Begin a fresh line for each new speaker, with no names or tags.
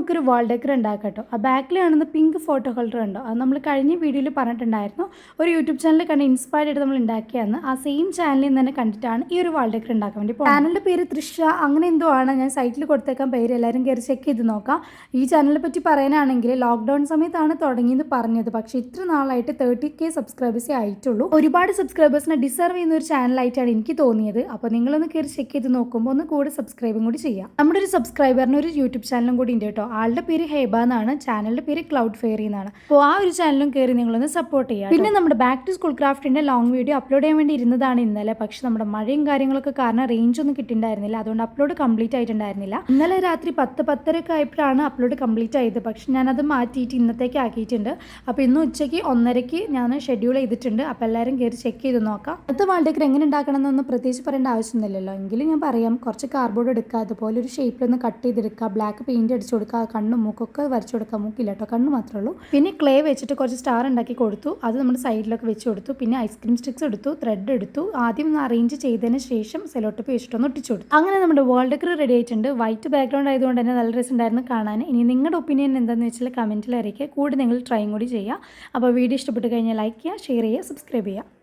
നമുക്കൊരു വാൾ ഡെക്കർ ഉണ്ടാക്കാം കേട്ടോ. ആ ബാക്കിൽ കാണുന്ന പിങ്ക് ഫോട്ടോ ഹോൾഡർ ഉണ്ടോ, അത് നമ്മൾ കഴിഞ്ഞ വീഡിയോയിൽ പറഞ്ഞിട്ടുണ്ടായിരുന്നു. ഒരു യൂട്യൂബ് ചാനൽ കണ്ട് ഇൻസ്പയർഡ് ആയിട്ട് നമ്മൾ ഉണ്ടാക്കിയാന്ന്. ആ സെയിം ചാനലിൽ നിന്ന് തന്നെ കണ്ടിട്ടാണ് ഈ ഒരു വാൾ ഡെക്കർ ഉണ്ടാക്കാൻ വേണ്ടി പോകുന്നത്. ചാനലിൻ്റെ പേര് തൃഷ അങ്ങനെ എന്തോ ആണ്. ഞാൻ സൈറ്റിൽ കൊടുത്തേക്കാൻ പേര്, എല്ലാവരും കയറി ചെക്ക് ചെയ്ത് നോക്കാം. ഈ ചാനലിനെ പറ്റി പറയാനാണെങ്കിൽ ലോക്ക്ഡൗൺ സമയത്താണ് തുടങ്ങിയെന്ന് പറഞ്ഞത്. പക്ഷേ ഇത്ര നാളായിട്ട് 30K സബ്സ്ക്രൈബേഴ്സേ ആയിട്ടുള്ളൂ. ഒരുപാട് സബ്സ്ക്രൈബേഴ്സിനെ ഡിസർവ് ചെയ്യുന്ന ഒരു ചാനലായിട്ടാണ് എനിക്ക് തോന്നിയത്. അപ്പോൾ നിങ്ങളൊന്ന് കയറി ചെക്ക് ചെയ്ത് നോക്കുമ്പോൾ ഒന്ന് കൂടെ സബ്സ്ക്രൈബും കൂടി ചെയ്യാം. നമ്മുടെ ഒരു സബ്സ്ക്രൈബറിന് ഒരു യൂട്യൂബ് ചാനലും കൂടി ഉണ്ട് കേട്ടോ. ആളുടെ പേര് ഹേബ എന്നാണ്, ചാനലിൻ്റെ പേര് ക്ലൗഡ് ഫെയറി എന്നാണ്. അപ്പോൾ ആ ഒരു ചാനലും കയറി നിങ്ങളൊന്ന് സപ്പോർട്ട് ചെയ്യുക. പിന്നെ നമ്മുടെ ബാക്ക് ടു സ്കൂൾ ക്രാഫ്റ്റിൻ്റെ ലോങ് വീഡിയോ അപ്ലോഡ് ചെയ്യാൻ വേണ്ടി ഇരുന്നതാണ് ഇന്നലെ. പക്ഷേ നമ്മുടെ മഴയും കാര്യങ്ങളൊക്കെ കാരണം റേഞ്ച് ഒന്നും കിട്ടിയിട്ടുണ്ടായിരുന്നില്ല. അതുകൊണ്ട് അപ്ലോഡ് കംപ്ലീറ്റ് ആയിട്ടുണ്ടായിരുന്നില്ല. ഇന്നലെ രാത്രി 10-10:30 ആയപ്പോഴാണ് അപ്ലോഡ് കംപ്ലീറ്റ് ആയത്. പക്ഷേ ഞാനത് മാറ്റിയിട്ട് ഇന്നത്തേക്ക് ആക്കിയിട്ടുണ്ട്. അപ്പോൾ ഇന്ന് ഉച്ചയ്ക്ക് 1:30 ഞാൻ ഷെഡ്യൂൾ ചെയ്തിട്ടുണ്ട്. അപ്പോൾ എല്ലാവരും കയറി ചെക്ക് ചെയ്ത് നോക്കാം. അടുത്ത വാൾ ഡെക്കർ എങ്ങനെ ഉണ്ടാക്കണം എന്നൊന്നും പ്രത്യേകിച്ച് പറയേണ്ട ആവശ്യമൊന്നുമില്ലല്ലോ. എങ്കിലും ഞാൻ പറയാം, കുറച്ച് കാർഡ്ബോർഡ് എടുക്കുക, അതുപോലെ ഒരു ഷേപ്പിലൊന്ന് കട്ട് ചെയ്തെടുക്കുക, ബ്ലാക്ക് പെയിൻറ്റ് അടിച്ചു കൊടുക്കുക, കണ്ണും മൂക്കൊക്കെ വരച്ചു കൊടുക്കുക. മൂക്കില്ല കേട്ടോ, കണ്ണ് മാത്രമേ ഉള്ളൂ. പിന്നെ ക്ലേ വെച്ചിട്ട് കുറച്ച് സ്റ്റാർ ഉണ്ടാക്കി കൊടുത്തു. അത് നമ്മുടെ സൈഡിലൊക്കെ വെച്ച് കൊടുത്തു. പിന്നെ ഐസ്ക്രീം സ്റ്റിക്സ് എടുത്തു, ത്രെഡ് എടുത്തു. ആദ്യം ഒന്ന് അറേഞ്ച് ചെയ്തതിന് ശേഷം സെലോട്ടപ്പ് വെച്ചിട്ടൊന്ന് ഒട്ടിച്ചു കൊടുത്തു. അങ്ങനെ നമ്മുടെ വാൾ ഡെക്കർ റെഡി ആയിട്ടുണ്ട്. വൈറ്റ് ബാക്ക്ഗ്രൗണ്ട് ആയതുകൊണ്ട് തന്നെ നല്ല രസമുണ്ടായിരുന്നു കാണാൻ. ഇനി നിങ്ങളുടെ ഒപ്പീനിയൻ എന്താണെന്ന് വെച്ചാൽ കമൻറ്റിൽ അറിയിക്കുക. കൂടെ നിങ്ങൾ ട്രൈയും കൂടി ചെയ്യുക. അപ്പോൾ വീഡിയോ ഇഷ്ടപ്പെട്ട് കഴിഞ്ഞാൽ ലൈക്ക് ചെയ്യുക, ഷെയർ ചെയ്യുക, സബ്സ്ക്രൈബ് ചെയ്യുക.